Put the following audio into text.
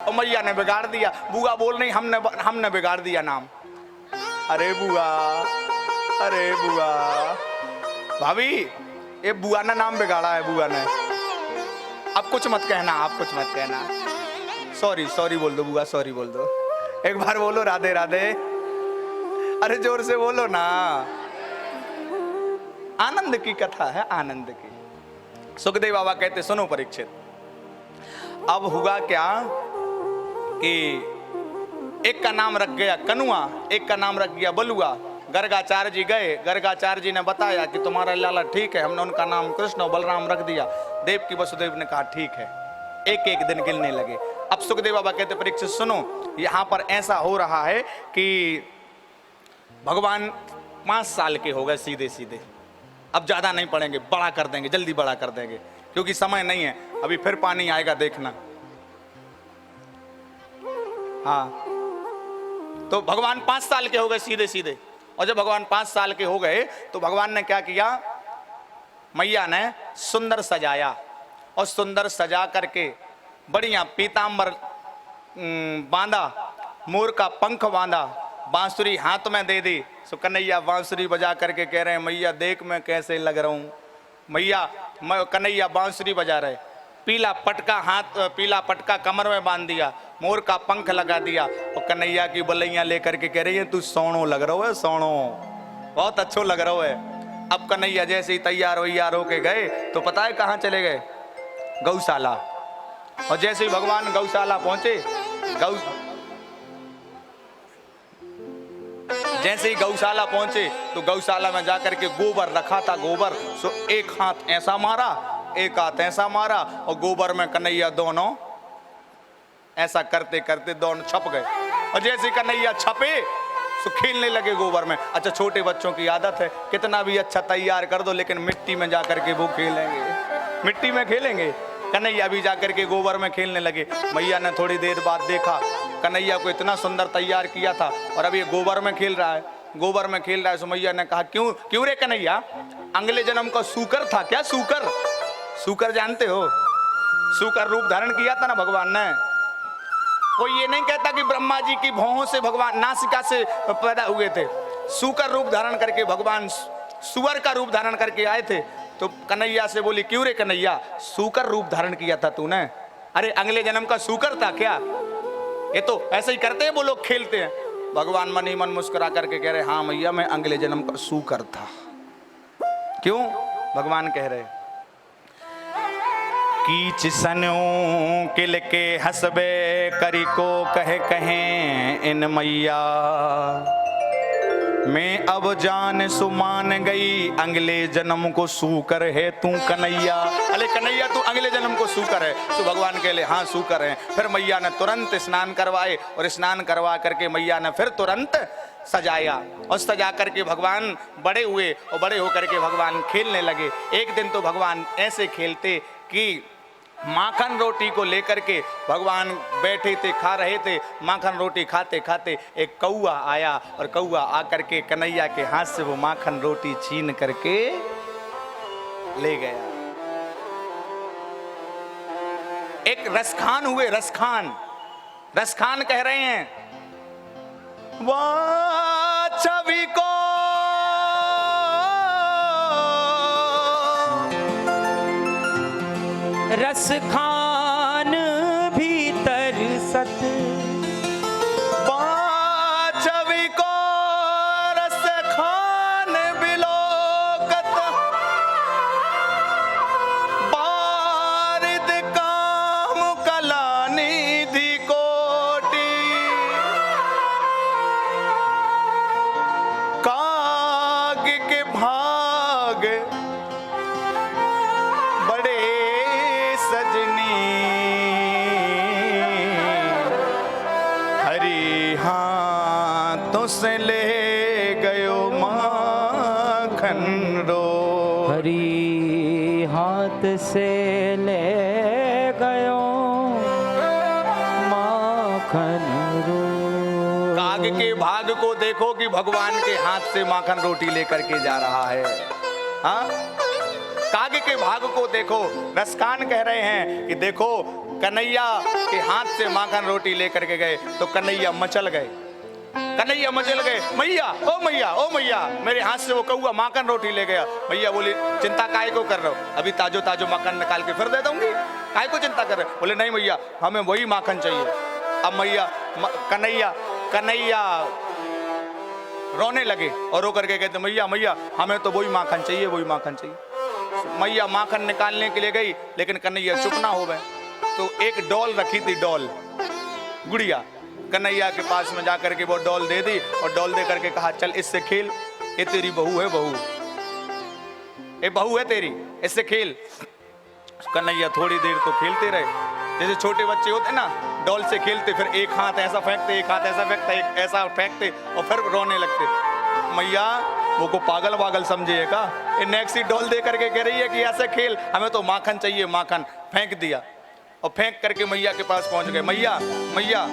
और मैया ने बिगाड़ दिया। बुआ बोल नहीं, हमने बिगाड़ दिया नाम। अरे बुआ, अरे बुआ, भाभी ये बुआ ने नाम बिगाड़ा है, बुआ ने। अब कुछ मत कहना, आप कुछ मत कहना। सॉरी सॉरी बोल दो बुआ, सॉरी बोल दो। एक बार बोलो राधे राधे। अरे जोर से बोलो ना। आनंद की कथा है, आनंद की। सुखदेव बाबा कहते सुनो परीक्षित, अब हुआ क्या कि एक का नाम रख गया कनुआ, एक का नाम रख गया बलुआ। गर्गाचार्य जी गए, गर्गाचार्य जी ने बताया कि तुम्हारा लाला ठीक है, हमने उनका नाम कृष्ण और बलराम रख दिया। देव की वसुदेव ने कहा ठीक है। एक एक दिन गिनने लगे। अब सुखदेव बाबा कहते परीक्षित सुनो, यहां पर ऐसा हो रहा है कि भगवान 5 साल के हो गए सीधे सीधे। अब ज्यादा नहीं पढ़ेंगे, बड़ा कर देंगे, जल्दी बड़ा कर देंगे, क्योंकि समय नहीं है, अभी फिर पानी आएगा देखना। हाँ, तो भगवान 5 साल के हो गए सीधे सीधे। और जब भगवान 5 साल के हो गए तो भगवान ने क्या किया, मैया ने सुंदर सजाया और सुंदर सजा करके बढ़िया पीतांबर बांधा, मोर का पंख बांधा, बांसुरी हाथ में दे दी। सो कन्हैया बांसुरी बजा करके कह रहे हैं मैया देख मैं कैसे लग रहा हूँ। मैया कन्हैया बांसुरी बजा रहे, पीला पटका हाथ, पीला पटका कमर में बांध दिया, मोर का पंख लगा दिया और कन्हैया की बलैया लेकर के कह रही है तू सोनो लग रहा है, सोनो बहुत अच्छो लग रहा है। अब कन्हैया जैसे ही तैयार वैयार होके गए तो पता है कहाँ चले गए, गौशाला। और जैसे ही भगवान गौशाला पहुंचे, जैसे ही गौशाला पहुंचे तो गौशाला में जाकर के गोबर रखा था, गोबर। सो एक हाथ ऐसा मारा, एक हाथ ऐसा मारा और गोबर में कन्हैया दोनों ऐसा करते करते दोनों छप गए। और जैसे कन्हैया छपे तो खेलने लगे गोबर में। अच्छा, छोटे बच्चों की आदत है, कितना भी अच्छा तैयार कर दो लेकिन मिट्टी में जाकर के वो खेलेंगे, मिट्टी में खेलेंगे। कन्हैया भी जाकर के गोबर में खेलने लगे। मैया ने थोड़ी देर बाद देखा कन्हैया को इतना सुंदर तैयार किया था और अब ये गोबर में खेल रहा है, गोबर में खेल रहा है। तो मैया ने कहा क्यों क्यों रे कन्हैया, अगले जन्म का सूकर था क्या? सूकर, सूकर जानते हो, सूकर रूप धारण किया था ना भगवान ने। कोई ये नहीं कहता कि ब्रह्मा जी की भौहों से भगवान नासिका से पैदा हुए थे। सूकर रूप धारण करके भगवान सुअर का रूप धारण करके आए थे। तो कन्हैया से बोली क्यों रे कन्हैया, सूकर रूप धारण किया था तूने? अरे अगले जन्म का सूकर था क्या? ये तो ऐसे ही करते हैं वो लोग, खेलते हैं। भगवान मन ही मन मुस्कुरा करके कह रहे हाँ मैया मैं अगले जन्म का सूकर था। क्यों? भगवान कह रहे कीच सनो किल के हसबे करी को कहे कहें इन मैया, मैं अब जान सुमान गई अगले जन्म को सूकर है तू कन्हैया। अरे कन्हैया तू अगले जन्म को सूकर है? तो भगवान कह ले हाँ सूकर है। फिर मैया ने तुरंत स्नान करवाए और स्नान करवा करके मैया ने फिर तुरंत सजाया और सजा करके भगवान बड़े हुए और बड़े होकर के भगवान खेलने लगे। एक दिन तो भगवान ऐसे खेलते कि माखन रोटी को लेकर के भगवान बैठे थे, खा रहे थे। माखन रोटी खाते खाते एक कौआ आया और कौआ आकर के कन्हैया के हाथ से वो माखन रोटी छीन करके ले गया। एक रसखान हुए, रसखान, रसखान कह रहे हैं वाह छवि को रस खान भीतर सत, छवि को रस खान बिलोकत, बारिद काम कला निधि कोटि, काग के भाग से ले गयो माखन रो, हरी हाथ से ले गयो माखन रो। काग के भाग को देखो कि भगवान के हाथ से माखन रोटी लेकर के जा रहा है। हाँ, काग के भाग को देखो। रसखान कह रहे हैं कि देखो कन्हैया के हाथ से माखन रोटी लेकर के गए तो कन्हैया मचल गए। कन्हैया मचल गए, मैया ओ मैया, मेरे हाथ से वो कौआ माखन रोटी ले गया। मैया बोली चिंता काहे को कर रहे हो, अभी ताजो ताजो माखन निकाल के फिर दे दूंगी, काहे को चिंता कर रहे हो। बोले नहीं मैया, हमें वही माखन चाहिए। अब मैया कन्हैया रोने लगे और रो करके कहते मैया मैया हमें तो वही माखन चाहिए, वही माखन चाहिए। मैया माखन निकालने के लिए गई, लेकिन कन्हैया चुप ना हो गए। तो एक डॉल रखी थी, डॉल गुड़िया, कन्हैया के पास में जाकर के वो डॉल दे दी और डॉल दे करके कहा चल इससे खेल, ये तेरी बहू है, बहू ये बहू है तेरी, इससे खेल। कन्हैया थोड़ी देर तो खेलते रहे, जैसे छोटे बच्चे होते ना डॉल से खेलते, फिर एक हाथ ऐसा फेंकते, एक हाथ ऐसा फेंकते, एक ऐसा फेंकते और फिर रोने लगते। मैया वो को पागल वागल समझिएगा, ये नेक्स्ट डॉल दे करके कह रही है कि ऐसे खेल, हमें तो माखन चाहिए, माखन फेंक दिया और फेंक करके मैया के पास पहुंच गए। मैया मैया